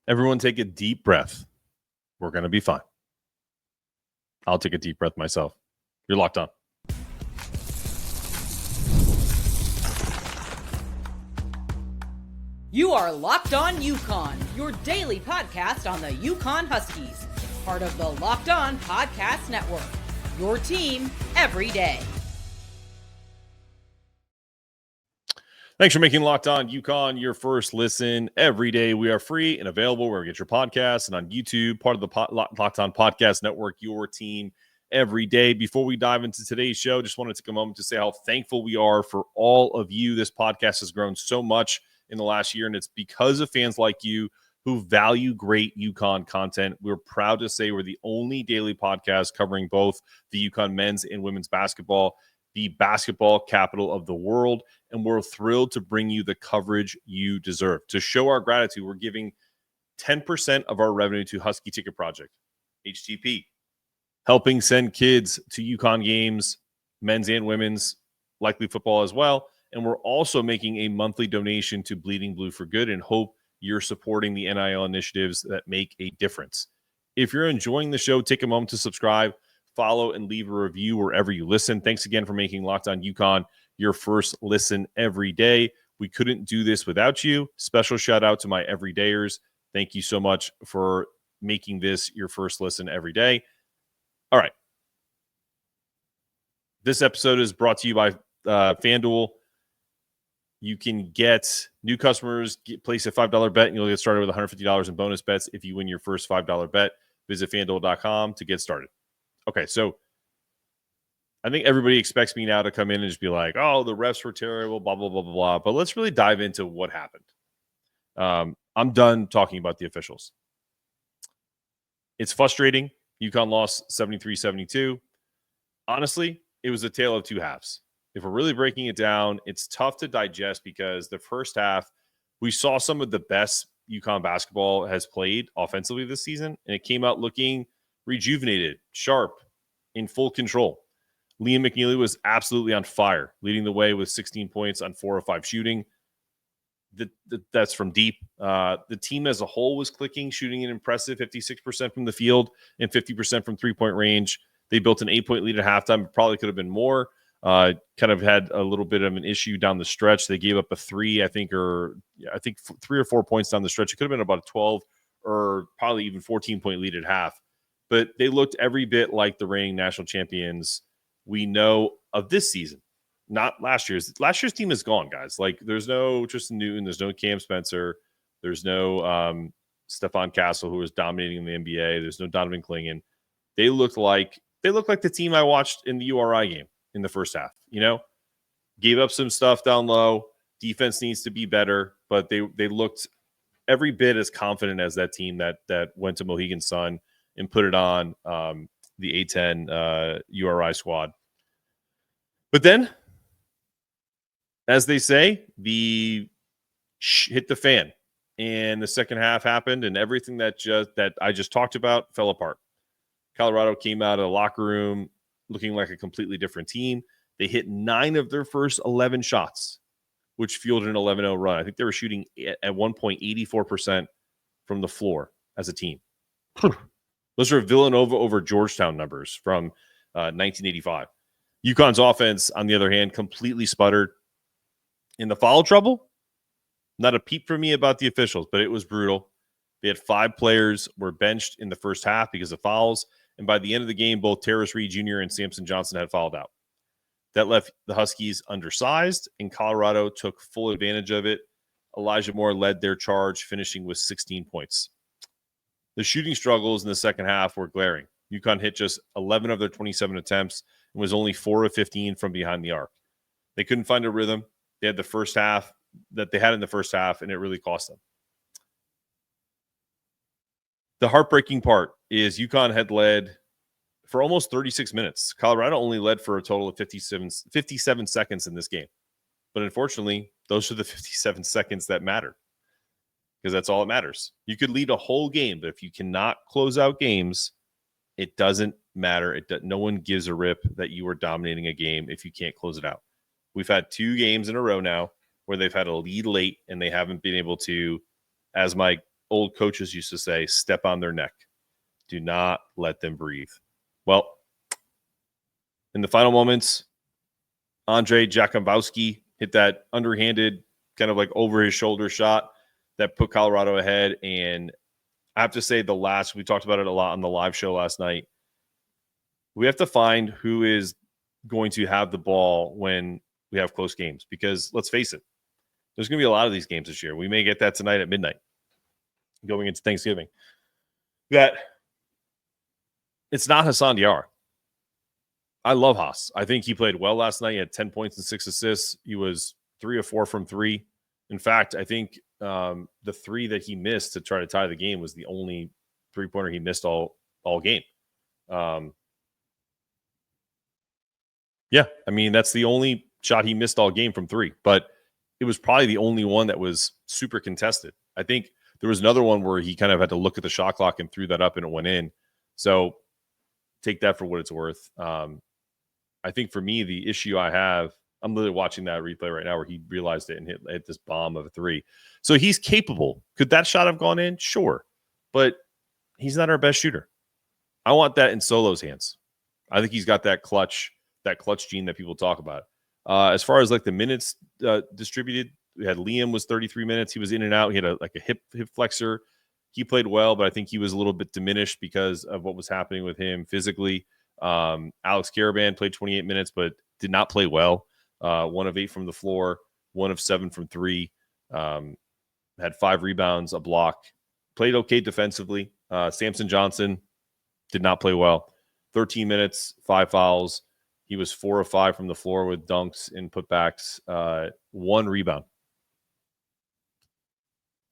Everyone take a deep breath. We're going to be fine. I'll take a deep breath myself. You're locked on. You are Locked On UConn, your daily podcast on the UConn Huskies, part of the Locked On Podcast Network, your team every day. Thanks for making Locked On UConn your first listen every day. We are free and available where you get your podcasts and on YouTube, part of the Locked On Podcast Network, your team every day. Before we dive into today's show, just wanted to take a moment to say how thankful we are for all of you. This podcast has grown so much in the last year, and it's because of fans like you who value great UConn content. We're proud to say we're the only daily podcast covering both the UConn men's and women's basketball, the basketball capital of the world, and we're thrilled to bring you the coverage you deserve. To show our gratitude, we're giving 10% of our revenue to Husky Ticket Project, HTP, helping send kids to UConn games, men's and women's, likely football as well. And we're also making a monthly donation to Bleeding Blue for Good and hope you're supporting the NIL initiatives that make a difference. If you're enjoying the show, take a moment to subscribe, follow, and leave a review wherever you listen. Thanks again for making Locked On UConn your first listen every day. We couldn't do this without you. Special shout out to my everydayers. Thank you so much for making this your first listen every day. All right. This episode is brought to you by FanDuel. You can get new customers, place a $5 bet, and you'll get started with $150 in bonus bets if you win your first $5 bet. Visit FanDuel.com to get started. Okay, so I think everybody expects me now to come in and just be like, oh, the refs were terrible, blah, blah, blah, blah, blah. But let's really dive into what happened. I'm done talking about the officials. It's frustrating. UConn lost 73-72. Honestly, it was a tale of two halves. If we're really breaking it down, it's tough to digest because the first half, we saw some of the best UConn basketball has played offensively this season, and it came out looking rejuvenated, sharp, in full control. Liam McNeely was absolutely on fire, leading the way with 16 points on 4 of 5 shooting. That's from deep. The team as a whole was clicking, shooting an impressive 56% from the field and 50% from three-point range. They built an 8-point lead at halftime. It probably could have been more. Kind of had a little bit of an issue down the stretch. They gave up a 3, I think 3 or 4 points down the stretch. It could have been about a 12 or probably even 14-point lead at half. But they looked every bit like the reigning national champions we know of this season, not last year's. Last year's team is gone, guys. Like, there's no Tristan Newton, there's no Cam Spencer, there's no Stephon Castle, who was dominating the NBA. There's no Donovan Clingan. They look like the team I watched in the URI game in the first half. Gave up some stuff down low. Defense needs to be better, but they looked every bit as confident as that team that went to Mohegan Sun and put it on the A10 URI squad. But then, as they say, the hit the fan, and the second half happened, and everything that I just talked about fell apart. Colorado came out of the locker room looking like a completely different team. They hit 9 of their first 11 shots, which fueled an 11-0 run. I think they were shooting at one point 84% from the floor as a team. Those are Villanova over Georgetown numbers from 1985. UConn's offense, on the other hand, completely sputtered. In the foul trouble, not a peep for me about the officials, but it was brutal. They had 5 players were benched in the first half because of fouls, and by the end of the game, both Terrace Reed Jr. and Samson Johnson had fouled out. That left the Huskies undersized, and Colorado took full advantage of it. Elijah Moore led their charge, finishing with 16 points. The shooting struggles in the second half were glaring. UConn hit just 11 of their 27 attempts and was only 4 of 15 from behind the arc. They couldn't find a rhythm. They had the first half that they had in the first half, and it really cost them. The heartbreaking part is UConn had led for almost 36 minutes. Colorado only led for a total of 57 seconds in this game. But unfortunately, those are the 57 seconds that matter, because that's all that matters. You could lead a whole game, but if you cannot close out games, it doesn't matter. No one gives a rip that you are dominating a game if you can't close it out. We've had 2 games in a row now where they've had a lead late and they haven't been able to, as my old coaches used to say, step on their neck. Do not let them breathe. Well, in the final moments, Andre Jakubowski hit that underhanded, kind of like over his shoulder shot that put Colorado ahead. And I have to say, we talked about it a lot on the live show last night. We have to find who is going to have the ball when we have close games, because let's face it, there's going to be a lot of these games this year. We may get that tonight at midnight going into Thanksgiving. That it's not Hassan Diarra. I love Haas. I think he played well last night. He had 10 points and 6 assists. He was 3 of 4 from 3. In fact, I think the 3 that he missed to try to tie the game was the only 3-pointer he missed all game. Yeah, I mean, that's the only shot he missed all game from 3. But it was probably the only one that was super contested. I think there was another one where he kind of had to look at the shot clock and threw that up and it went in. So take that for what it's worth. I think for me, the issue I have, I'm literally watching that replay right now where he realized it and hit this bomb of a 3. So he's capable. Could that shot have gone in? Sure. But he's not our best shooter. I want that in Solo's hands. I think he's got that clutch gene that people talk about. As far as like the minutes distributed, we had Liam was 33 minutes. He was in and out. He had a hip flexor. He played well, but I think he was a little bit diminished because of what was happening with him physically. Alex Caravan played 28 minutes, but did not play well. 1 of 8 from the floor, 1 of 7 from 3. Had 5 rebounds, a block. Played okay defensively. Samson Johnson did not play well. 13 minutes, 5 fouls. He was 4 of 5 from the floor with dunks and putbacks. 1 rebound.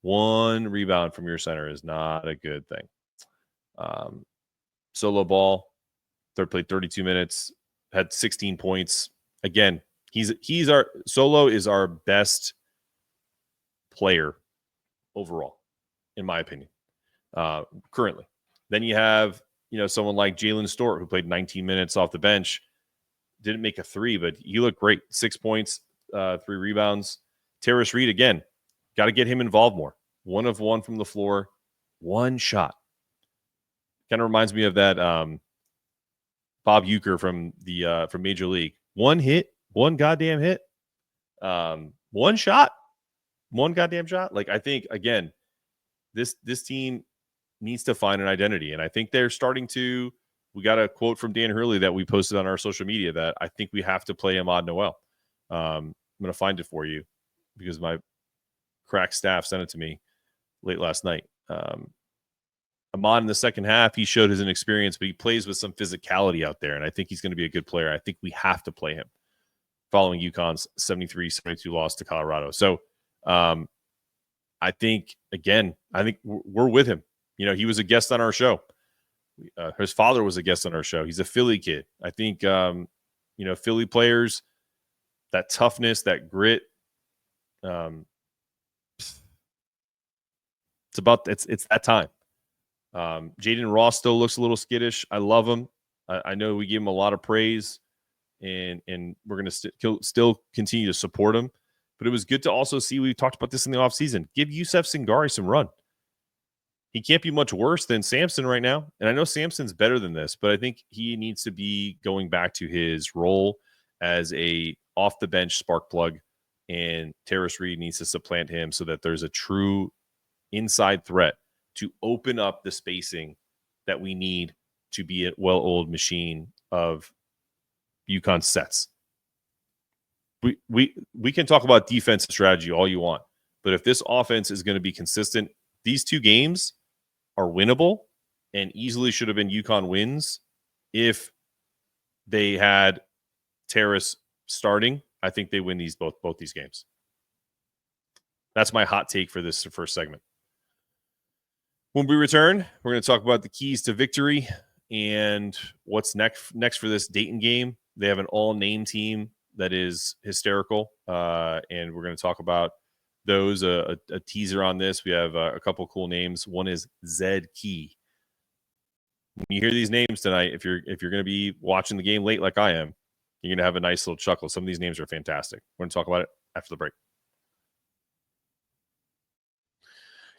1 rebound from your center is not a good thing. Solo ball, played 32 minutes, had 16 points. Again, Solo is our best player overall, in my opinion, currently. Then you have, someone like Jalen Stewart, who played 19 minutes off the bench, didn't make a 3, but he looked great. 6 points, 3 rebounds. Terrace Reed, again, got to get him involved more. 1 of 1 from the floor, 1 shot. Kind of reminds me of that Bob Uecker from Major League. 1 hit, 1 goddamn hit, 1 shot, 1 goddamn shot. Like, I think, again, this team needs to find an identity, and I think they're starting to. We got a quote from Dan Hurley that we posted on our social media that I think we have to play Ahmad Noel. I'm going to find it for you because my crack staff sent it to me late last night. Ahmad in the second half, he showed his inexperience, but he plays with some physicality out there, and I think he's going to be a good player. I think we have to play him following UConn's 73-72 loss to Colorado. So I think we're with him. He was a guest on our show. His father was a guest on our show. He's a Philly kid. I think, Philly players, that toughness, that grit, it's that time. Jaden Ross still looks a little skittish. I love him. I know we gave him a lot of praise, and we're going to still continue to support him. But it was good to also see, we talked about this in the offseason, give Yusef Singari some run. He can't be much worse than Samson right now. And I know Samson's better than this, but I think he needs to be going back to his role as a off-the-bench spark plug, and Terrace Reed needs to supplant him so that there's a true inside threat to open up the spacing that we need to be a well-oiled machine of UConn sets. We can talk about defensive strategy all you want, but if this offense is going to be consistent, these 2 games are winnable and easily should have been UConn wins if they had Terrace starting. I think they win both these games. That's my hot take for this first segment. When we return, we're going to talk about the keys to victory and what's next for this Dayton game. They have an all-name team that is hysterical, and we're going to talk about those. A teaser on this. We have a couple cool names. One is Zed Key. When you hear these names tonight, if you're going to be watching the game late like I am, you're going to have a nice little chuckle. Some of these names are fantastic. We're going to talk about it after the break.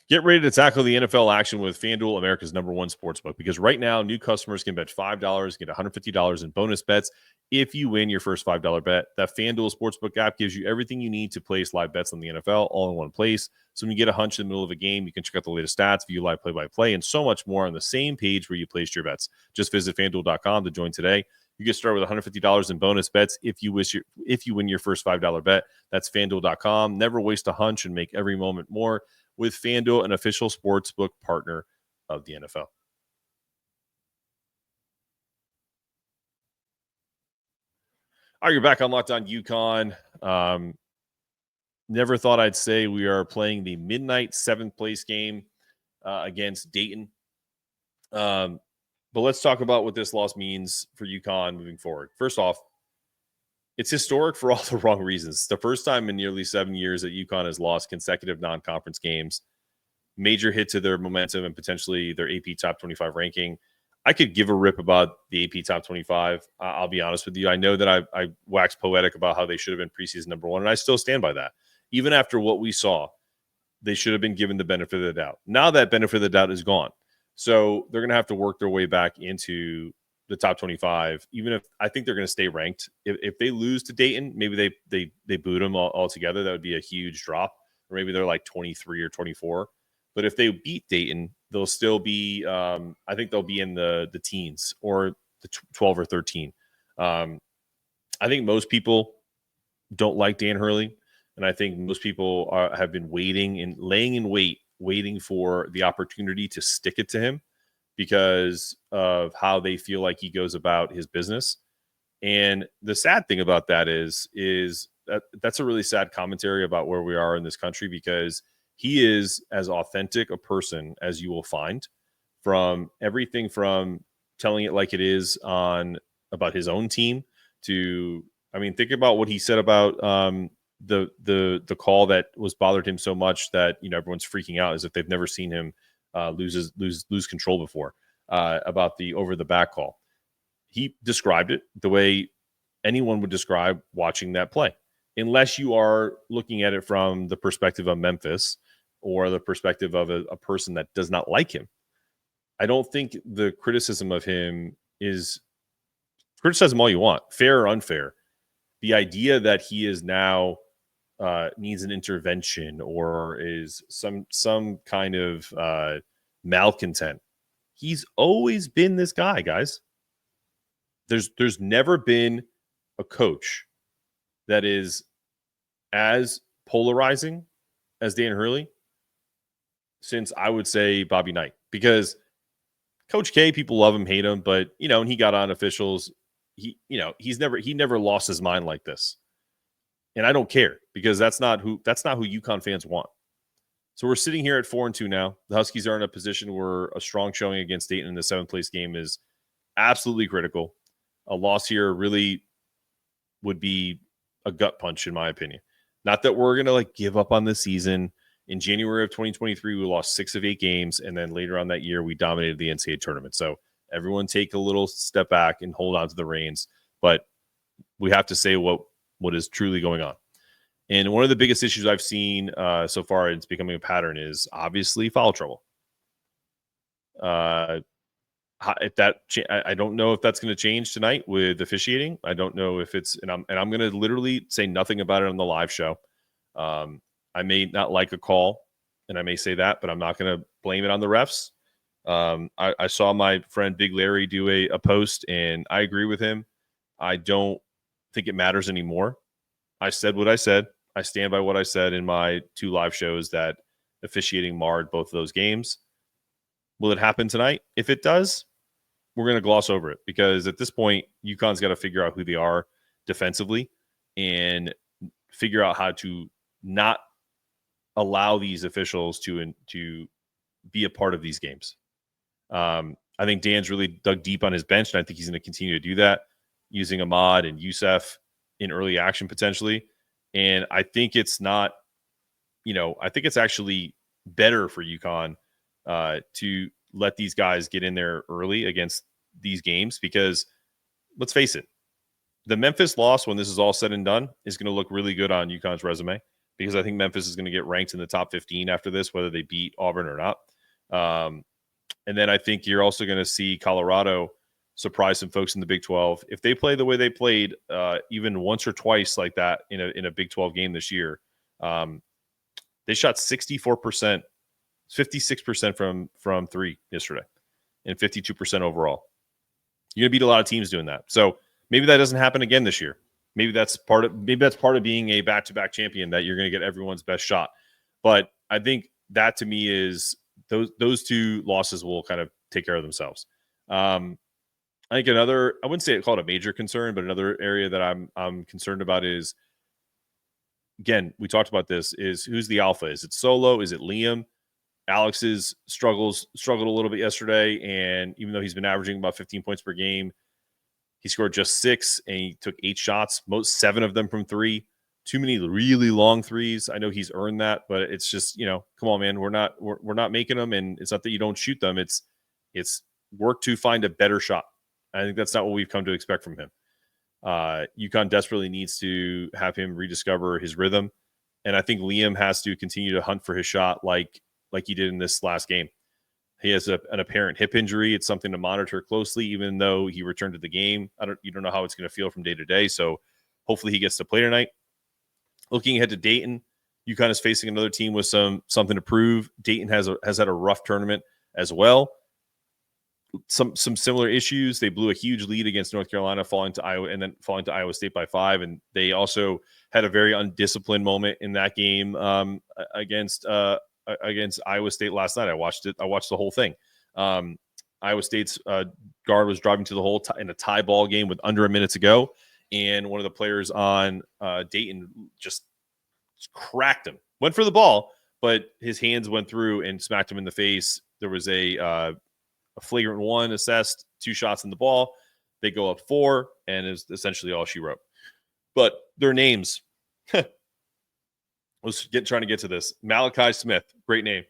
Get ready to tackle the NFL action with FanDuel, America's #1 sportsbook, because right now new customers can bet $5, get $150 in bonus bets if you win your first $5 bet. That FanDuel Sportsbook app gives you everything you need to place live bets on the NFL all in one place. So when you get a hunch in the middle of a game, you can check out the latest stats, view live play-by-play, and so much more on the same page where you placed your bets. Just visit FanDuel.com to join today. You get started with $150 in bonus bets if you win your first $5 bet. That's FanDuel.com. Never waste a hunch and make every moment more with FanDuel, an official sportsbook partner of the NFL. All right, you're back on Locked On UConn. Never thought I'd say we are playing the midnight seventh place game against Dayton. But let's talk about what this loss means for UConn moving forward. First off, it's historic for all the wrong reasons. It's the first time in nearly 7 years that UConn has lost consecutive non-conference games. Major hit to their momentum and potentially their AP Top 25 ranking. I could give a rip about the AP Top 25. I'll be honest with you. I know that I waxed poetic about how they should have been preseason #1, and I still stand by that. Even after what we saw, they should have been given the benefit of the doubt. Now that benefit of the doubt is gone. So they're going to have to work their way back into the top 25, even if I think they're going to stay ranked. If they lose to Dayton, maybe they boot them altogether. That would be a huge drop. Or maybe they're like 23 or 24. But if they beat Dayton, they'll still be, I think they'll be in the teens or the 12 or 13. I think most people don't like Dan Hurley. And I think most people have been waiting and laying in waiting for the opportunity to stick it to him, because of how they feel like he goes about his business. And the sad thing about that is that's a really sad commentary about where we are in this country, because he is as authentic a person as you will find, from everything from telling it like it is about his own team to, I mean, think about what he said about the call that was bothered him so much that, everyone's freaking out as if they've never seen him lose control before, about the over the back call. He described it the way anyone would describe watching that play, unless you are looking at it from the perspective of Memphis or the perspective of a person that does not like him. I don't think the criticism of him is criticism all you want, fair or unfair. The idea that he is now needs an intervention or is some kind of malcontent. He's always been this guy, guys. There's never been a coach that is as polarizing as Dan Hurley since, I would say, Bobby Knight. Because Coach K, people love him, hate him, but and he got on officials. He never lost his mind like this. And I don't care, because that's not who UConn fans want. So we're sitting here at 4-2 now. The Huskies are in a position where a strong showing against Dayton in the 7th place game is absolutely critical. A loss here really would be a gut punch, in my opinion. Not that we're going to give up on the season. In January of 2023, we lost 6 of 8 games. And then later on that year, we dominated the NCAA tournament. So everyone take a little step back and hold on to the reins. But we have to say what is truly going on. And one of the biggest issues I've seen so far, it's becoming a pattern, is obviously foul trouble. I don't know if that's going to change tonight with officiating. I don't know if it's, and I'm going to literally say nothing about it on the live show. I may not like a call, and I may say that, but I'm not going to blame it on the refs. I saw my friend Big Larry do a post, and I agree with him. I don't think it matters anymore. I said what I said. I stand by what I said in my 2 live shows, that officiating marred both of those games. Will it happen tonight? If it does, we're going to gloss over it, because at this point, UConn's got to figure out who they are defensively and figure out how to not allow these officials to be a part of these games. I think Dan's really dug deep on his bench, and I think he's going to continue to do that, using Ahmad and Youssef in early action potentially. And I think it's not, I think it's actually better for UConn to let these guys get in there early against these games, because let's face it, the Memphis loss, when this is all said and done, is going to look really good on UConn's resume. because I think Memphis is going to get ranked in the top 15 after this, whether they beat Auburn or not. And then I think you're also going to see Colorado surprise some folks in the Big 12. If they play the way they played even once or twice like that in a Big 12 game this year, they shot 64%, 56% from three yesterday, and 52% overall. You're going to beat a lot of teams doing that. So maybe that doesn't happen again this year. Maybe that's part of being a back-to-back champion, that you're going to get everyone's best shot. But I think that, to me, is those two losses will kind of take care of themselves. I think another, I wouldn't say call it a major concern, but another area that I'm concerned about is, again, we talked about this, is who's the alpha? Is it Solo? Is it Liam? Alex's struggled a little bit yesterday, and even though he's been averaging about 15 points per game, he scored just 6, and he took 8 shots, 7 of them from 3. Too many really long threes. I know he's earned that, but it's just, come on, man, we're not making them, and it's not that you don't shoot them. It's work to find a better shot. I think that's not what we've come to expect from him. UConn desperately needs to have him rediscover his rhythm, and I think Liam has to continue to hunt for his shot like he did in this last game. He has an apparent hip injury. It's something to monitor closely, even though he returned to the game. You don't know how it's going to feel from day to day. So hopefully he gets to play tonight. Looking ahead to Dayton, UConn is facing another team with something to prove. Dayton has had a rough tournament as well. Some similar issues. They blew a huge lead against North Carolina, falling to Iowa State by 5, and they also had a very undisciplined moment in that game against Iowa State last night. I watched the whole thing. Iowa State's guard was driving to the hole in a tie ball game with under a minute to go, and one of the players on Dayton just cracked him. Went for the ball, but his hands went through and smacked him in the face. There was a flagrant 1 assessed, 2 shots in the ball. They go up 4, and is essentially all she wrote. But their names. Trying to get to this. Malachi Smith, great name.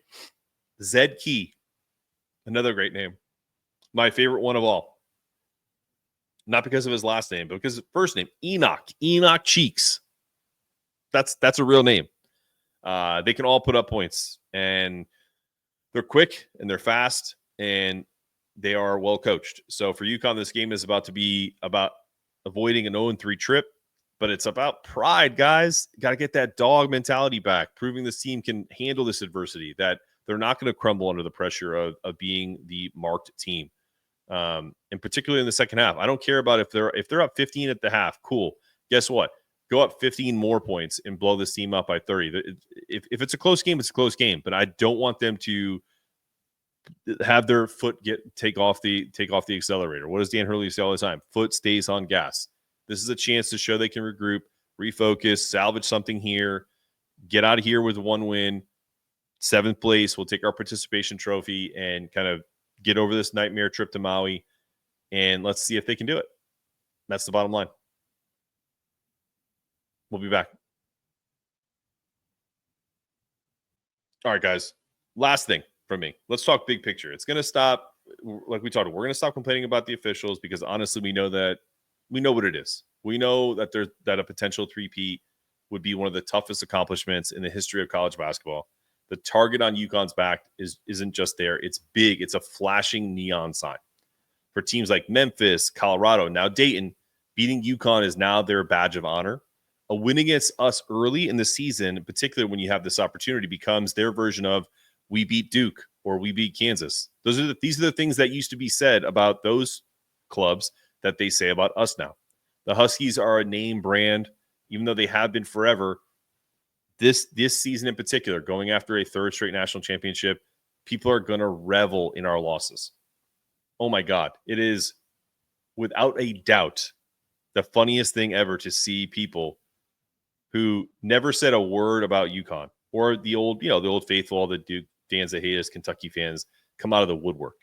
Zed Key, another great name. My favorite one of all. Not because of his last name, but because of his first name, Enoch Cheeks. That's a real name. They can all put up points, and they're quick, and they're fast, and they are well coached. So for UConn, this game is about to be about avoiding an 0-3 trip. But it's about pride, guys. Got to get that dog mentality back, proving this team can handle this adversity, that they're not going to crumble under the pressure of being the marked team. And particularly in the second half. I don't care about if they're up 15 at the half. Cool. Guess what? Go up 15 more points and blow this team up by 30. If it's a close game, it's a close game. But I don't want them to have their foot take off the accelerator. What does Dan Hurley say all the time? Foot stays on gas. This is a chance to show they can regroup, refocus, salvage something here, get out of here with 1 win, 7th place. We'll take our participation trophy and kind of get over this nightmare trip to Maui, and let's see if they can do it. That's the bottom line. We'll be back. All right, guys. Last thing from me. Let's talk big picture. It's going to stop, like we talked about, we're going to stop complaining about the officials, because honestly, we know what it is. We know that a potential three-peat would be one of the toughest accomplishments in the history of college basketball. The target on UConn's back isn't just there. It's big. It's a flashing neon sign. For teams like Memphis, Colorado, now Dayton, beating UConn is now their badge of honor. A win against us early in the season, in particular when you have this opportunity, becomes their version of we beat Duke or we beat Kansas. These are the things that used to be said about those clubs that they say about us now. The Huskies are a name brand, even though they have been forever. This season in particular, going after a 3rd straight national championship, people are going to revel in our losses. Oh my God. It is without a doubt the funniest thing ever to see people who never said a word about UConn, or the old faithful, all the Duke fans that hate us, Kentucky fans, come out of the woodwork.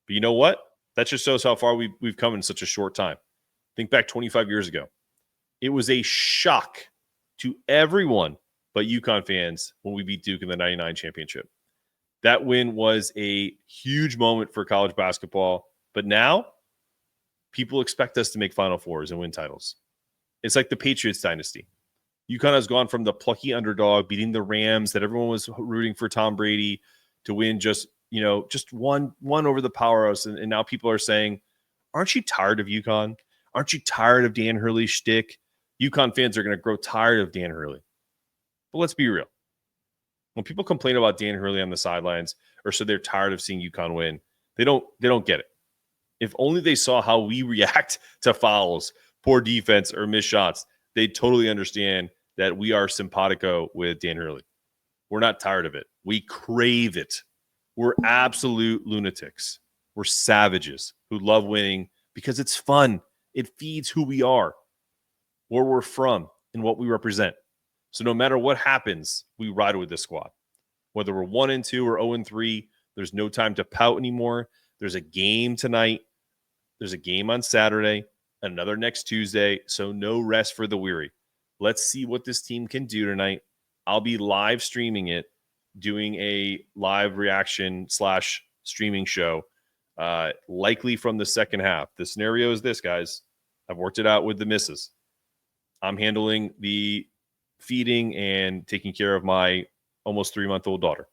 But you know what? That just shows how far we've come in such a short time. Think back 25 years ago. It was a shock to everyone but UConn fans when we beat Duke in the 99 championship. That win was a huge moment for college basketball. But now, people expect us to make Final Fours and win titles. It's like the Patriots dynasty. UConn has gone from the plucky underdog beating the Rams that everyone was rooting for Tom Brady to win just one over the powerhouse. And now people are saying, aren't you tired of UConn? Aren't you tired of Dan Hurley's shtick? UConn fans are going to grow tired of Dan Hurley. But let's be real. When people complain about Dan Hurley on the sidelines or so they're tired of seeing UConn win, they don't get it. If only they saw how we react to fouls, poor defense, or missed shots, they totally understand that we are simpatico with Dan Hurley. We're not tired of it. We crave it. We're absolute lunatics. We're savages who love winning because it's fun. It feeds who we are, where we're from, and what we represent. So no matter what happens, we ride with this squad. Whether we're 1-2 or 0-3, there's no time to pout anymore. There's a game tonight. There's a game on Saturday, another next Tuesday. So no rest for the weary. Let's see what this team can do tonight. I'll be live streaming it, doing a live reaction / streaming show, likely from the second half. The scenario is this, guys. I've worked it out with the missus. I'm handling the feeding and taking care of my almost 3-month-old daughter.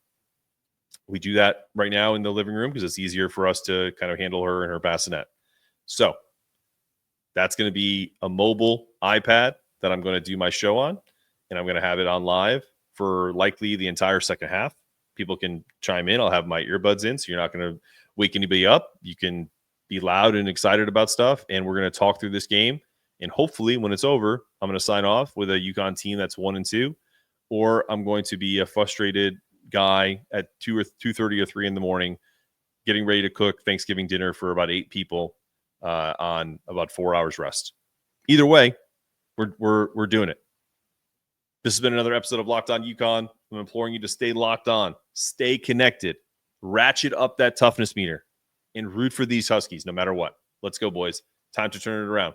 We do that right now in the living room because it's easier for us to kind of handle her and her bassinet. So that's going to be a mobile iPad that I'm going to do my show on, and I'm going to have it on live for likely the entire second half. People can chime in. I'll have my earbuds in, so you're not going to wake anybody up. You can be loud and excited about stuff, and we're going to talk through this game. And hopefully when it's over, I'm going to sign off with a UConn team that's 1-2, or I'm going to be a frustrated guy at 2 or 2:30 or 3 in the morning, getting ready to cook Thanksgiving dinner for about 8 people on about 4 hours rest. Either way, we're doing it. This has been another episode of Locked On UConn. I'm imploring you to stay locked on, stay connected, ratchet up that toughness meter, and root for these Huskies no matter what. Let's go, boys. Time to turn it around.